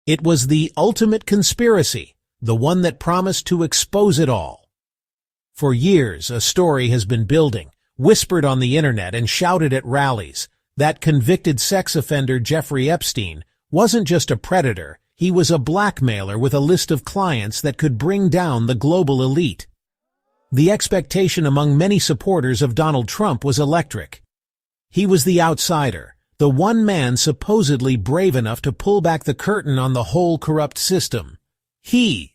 It was the ultimate conspiracy, the one that promised to expose it all. For years, a story has been building, whispered on the internet and shouted at rallies, that convicted sex offender Jeffrey Epstein wasn't just a predator, he was a blackmailer with a list of clients that could bring down the global elite. The expectation among many supporters of Donald Trump was electric. He was the outsider, the one man supposedly brave enough to pull back the curtain on the whole corrupt system. He,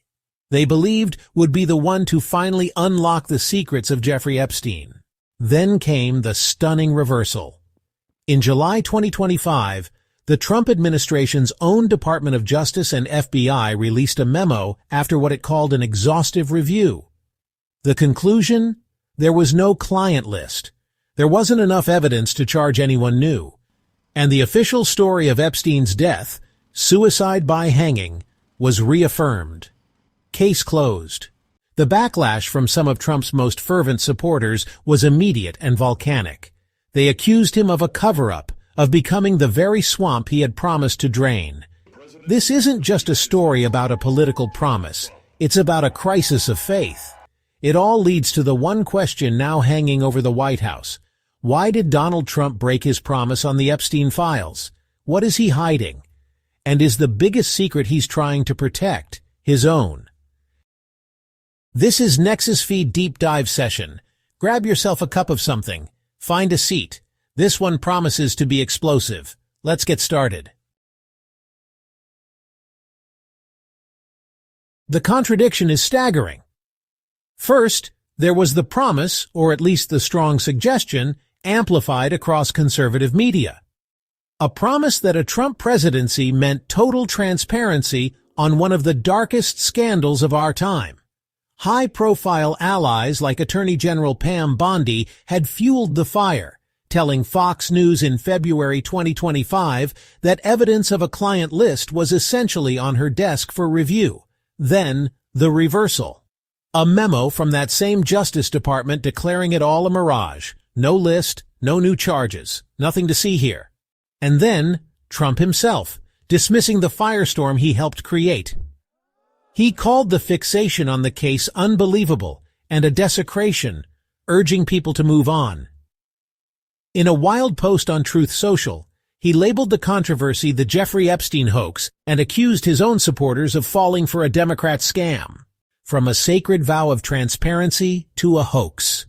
they believed, would be the one to finally unlock the secrets of Jeffrey Epstein. Then came the stunning reversal. In July 2025, the Trump administration's own Department of Justice and FBI released a memo after what it called an exhaustive review. The conclusion? There was no client list. There wasn't enough evidence to charge anyone new. And the official story of Epstein's death, suicide by hanging, was reaffirmed. Case closed. The backlash from some of Trump's most fervent supporters was immediate and volcanic. They accused him of a cover-up, of becoming the very swamp he had promised to drain. This isn't just a story about a political promise. It's about a crisis of faith. It all leads to the one question now hanging over the White House. Why did Donald Trump break his promise on the Epstein files? What is he hiding? And is the biggest secret he's trying to protect his own? This is Nexus-Feed Deep Dive Session. Grab yourself a cup of something. Find a seat. This one promises to be explosive. Let's get started. The contradiction is staggering. First, there was the promise, or at least the strong suggestion, amplified across conservative media. A promise that a Trump presidency meant total transparency on one of the darkest scandals of our time. High-profile allies like Attorney General Pam Bondi had fueled the fire, telling Fox News in February 2025 that evidence of a client list was essentially on her desk for review. Then, the reversal. A memo from that same Justice Department declaring it all a mirage. No list, no new charges, nothing to see here. And then, Trump himself, dismissing the firestorm he helped create. He called the fixation on the case unbelievable and a desecration, urging people to move on. In a wild post on Truth Social, he labeled the controversy the Jeffrey Epstein hoax and accused his own supporters of falling for a Democrat scam. From a sacred vow of transparency to a hoax.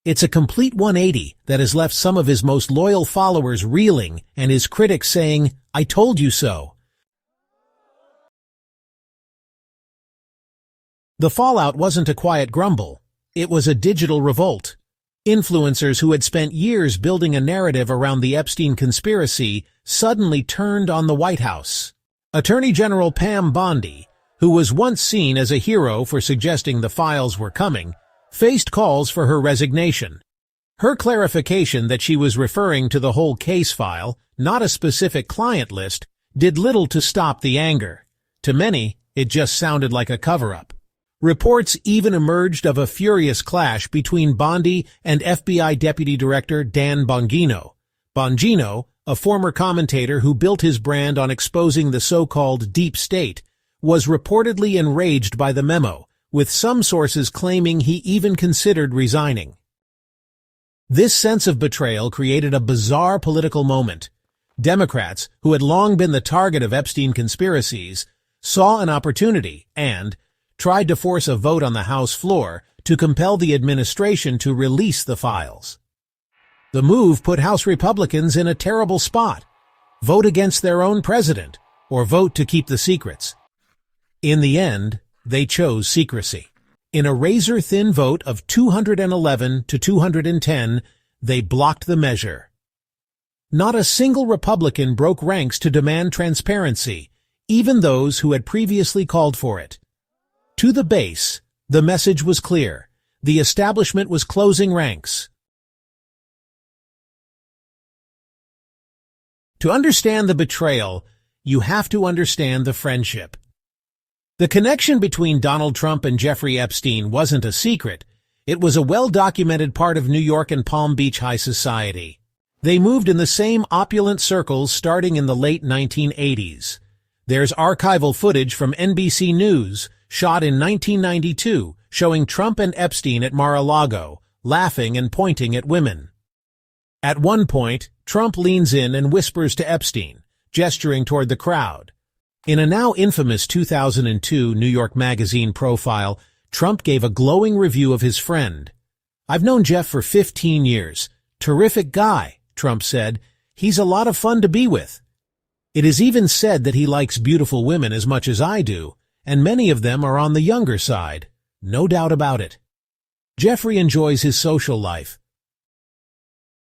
It's a complete 180 that has left some of his most loyal followers reeling and his critics saying, "I told you so." The fallout wasn't a quiet grumble. It was a digital revolt. Influencers who had spent years building a narrative around the Epstein conspiracy suddenly turned on the White House. Attorney General Pam Bondi, who was once seen as a hero for suggesting the files were coming, faced calls for her resignation. Her clarification that she was referring to the whole case file, not a specific client list, did little to stop the anger. To many, it just sounded like a cover-up. Reports even emerged of a furious clash between Bondi and FBI Deputy Director Dan Bongino. Bongino, a former commentator who built his brand on exposing the so-called deep state, was reportedly enraged by the memo, with some sources claiming he even considered resigning. This sense of betrayal created a bizarre political moment. Democrats, who had long been the target of Epstein conspiracies, saw an opportunity and tried to force a vote on the House floor to compel the administration to release the files. The move put House Republicans in a terrible spot. Vote against their own president, or vote to keep the secrets. In the end, they chose secrecy. In a razor-thin vote of 211 to 210, they blocked the measure. Not a single Republican broke ranks to demand transparency, even those who had previously called for it. To the base, the message was clear. The establishment was closing ranks. To understand the betrayal, you have to understand the friendship. The connection between Donald Trump and Jeffrey Epstein wasn't a secret. It was a well-documented part of New York and Palm Beach high society. They moved in the same opulent circles starting in the late 1980s. There's archival footage from NBC News, shot in 1992, showing Trump and Epstein at Mar-a-Lago, laughing and pointing at women. At one point, Trump leans in and whispers to Epstein, gesturing toward the crowd. In a now infamous 2002 New York Magazine profile, Trump gave a glowing review of his friend. "I've known Jeff for 15 years. Terrific guy," Trump said. "He's a lot of fun to be with." It is even said that he likes beautiful women as much as I do, and many of them are on the younger side. No doubt about it. Jeffrey enjoys his social life.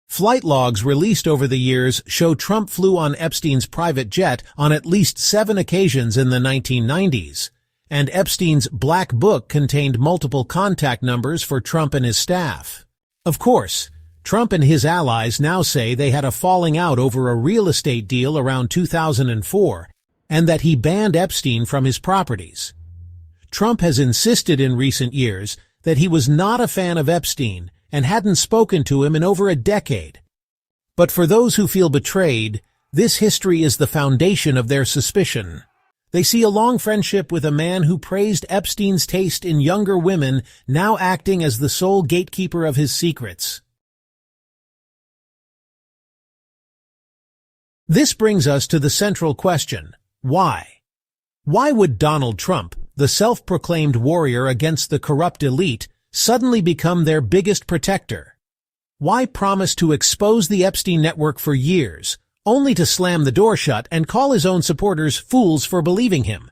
Flight logs released over the years show Trump flew on Epstein's private jet on at least 7 occasions in the 1990s, and Epstein's black book contained multiple contact numbers for Trump and his staff. Of course, Trump and his allies now say they had a falling out over a real estate deal around 2004, and that he banned Epstein from his properties. Trump has insisted in recent years that he was not a fan of Epstein and hadn't spoken to him in over a decade. But for those who feel betrayed, this history is the foundation of their suspicion. They see a long friendship with a man who praised Epstein's taste in younger women, now acting as the sole gatekeeper of his secrets. This brings us to the central question: why? Why would Donald Trump, the self-proclaimed warrior against the corrupt elite, suddenly become their biggest protector? Why promise to expose the Epstein network for years, only to slam the door shut and call his own supporters fools for believing him?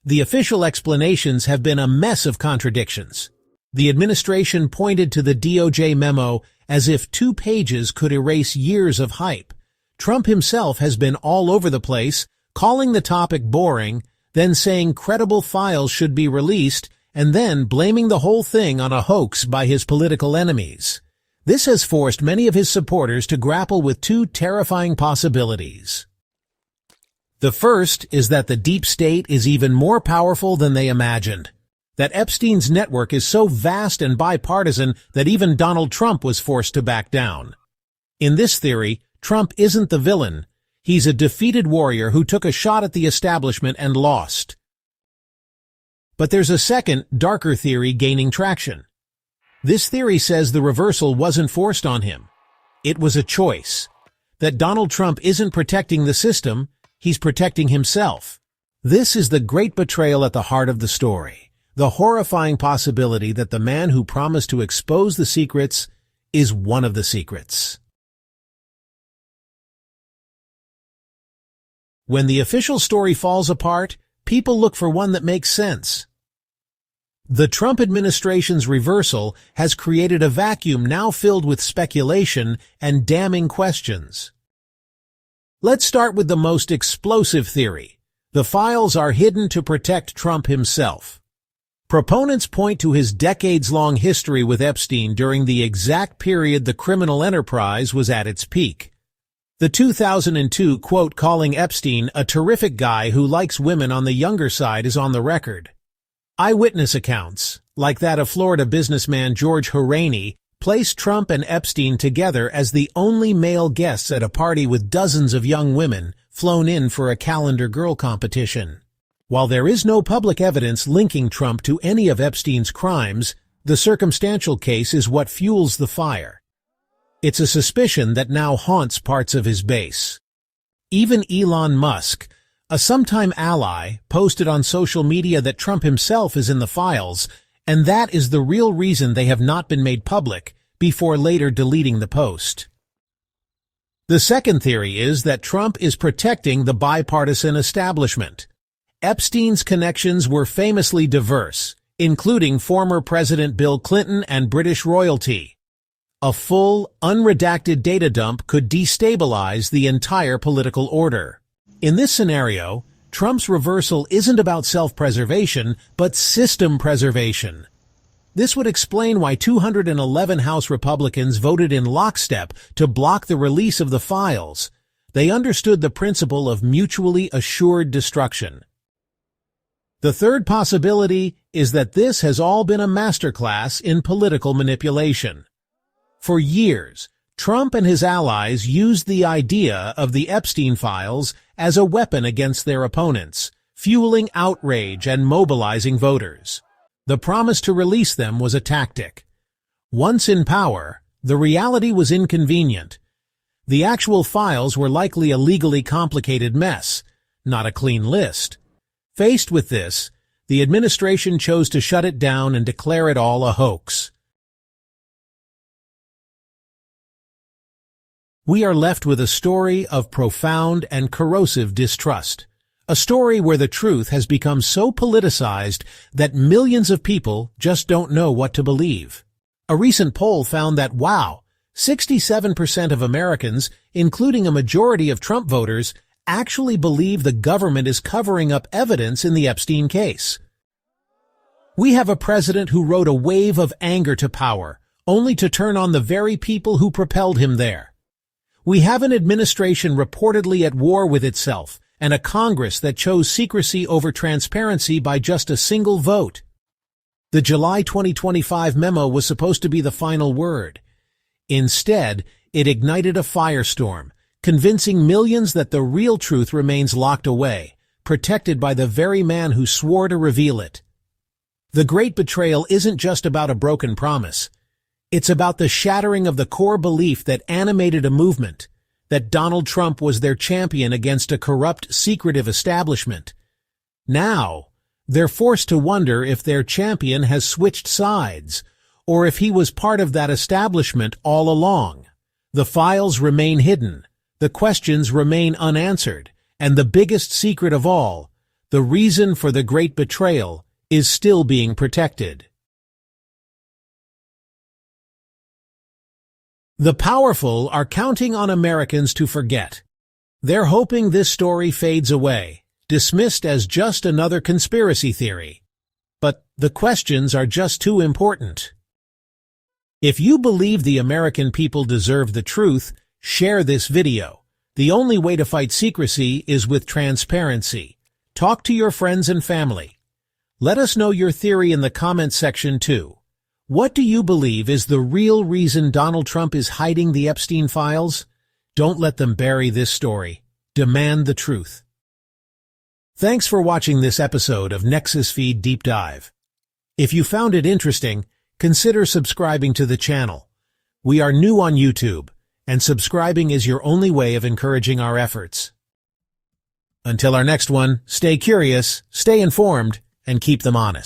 The official explanations have been a mess of contradictions. The administration pointed to the DOJ memo as if 2 pages could erase years of hype. Trump himself has been all over the place, calling the topic boring, then saying credible files should be released, and then blaming the whole thing on a hoax by his political enemies. This has forced many of his supporters to grapple with 2 terrifying possibilities. The first is that the deep state is even more powerful than they imagined. That Epstein's network is so vast and bipartisan that even Donald Trump was forced to back down. In this theory, Trump isn't the villain. He's a defeated warrior who took a shot at the establishment and lost. But there's a second, darker theory gaining traction. This theory says the reversal wasn't forced on him. It was a choice. That Donald Trump isn't protecting the system, he's protecting himself. This is the great betrayal at the heart of the story. The horrifying possibility that the man who promised to expose the secrets is one of the secrets. When the official story falls apart, people look for one that makes sense. The Trump administration's reversal has created a vacuum now filled with speculation and damning questions. Let's start with the most explosive theory. The files are hidden to protect Trump himself. Proponents point to his decades-long history with Epstein during the exact period the criminal enterprise was at its peak. The 2002 quote calling Epstein a terrific guy who likes women on the younger side is on the record. Eyewitness accounts, like that of Florida businessman George Horaney, place Trump and Epstein together as the only male guests at a party with dozens of young women flown in for a calendar girl competition. While there is no public evidence linking Trump to any of Epstein's crimes, the circumstantial case is what fuels the fire. It's a suspicion that now haunts parts of his base. Even Elon Musk, a sometime ally, posted on social media that Trump himself is in the files, and that is the real reason they have not been made public, before later deleting the post. The second theory is that Trump is protecting the bipartisan establishment. Epstein's connections were famously diverse, including former President Bill Clinton and British royalty. A full, unredacted data dump could destabilize the entire political order. In this scenario, Trump's reversal isn't about self-preservation, but system preservation. This would explain why 211 House Republicans voted in lockstep to block the release of the files. They understood the principle of mutually assured destruction. The third possibility is that this has all been a masterclass in political manipulation. For years, Trump and his allies used the idea of the Epstein files as a weapon against their opponents, fueling outrage and mobilizing voters. The promise to release them was a tactic. Once in power, the reality was inconvenient. The actual files were likely a legally complicated mess, not a clean list. Faced with this, the administration chose to shut it down and declare it all a hoax. We are left with a story of profound and corrosive distrust. A story where the truth has become so politicized that millions of people just don't know what to believe. A recent poll found that, 67% of Americans, including a majority of Trump voters, actually believe the government is covering up evidence in the Epstein case. We have a president who rode a wave of anger to power, only to turn on the very people who propelled him there. We have an administration reportedly at war with itself, and a Congress that chose secrecy over transparency by just a single vote. The July 2025 memo was supposed to be the final word. Instead, it ignited a firestorm, convincing millions that the real truth remains locked away, protected by the very man who swore to reveal it. The great betrayal isn't just about a broken promise. It's about the shattering of the core belief that animated a movement, that Donald Trump was their champion against a corrupt, secretive establishment. Now, they're forced to wonder if their champion has switched sides, or if he was part of that establishment all along. The files remain hidden, the questions remain unanswered, and the biggest secret of all, the reason for the great betrayal, is still being protected. The powerful are counting on Americans to forget. They're hoping this story fades away, dismissed as just another conspiracy theory. But the questions are just too important. If you believe the American people deserve the truth, share this video. The only way to fight secrecy is with transparency. Talk to your friends and family. Let us know your theory in the comments section too. What do you believe is the real reason Donald Trump is hiding the Epstein files? Don't let them bury this story. Demand the truth. Thanks for watching this episode of Nexus-Feed Deep Dive. If you found it interesting, consider subscribing to the channel. We are new on YouTube, and subscribing is your only way of encouraging our efforts. Until our next one, stay curious, stay informed, and keep them honest.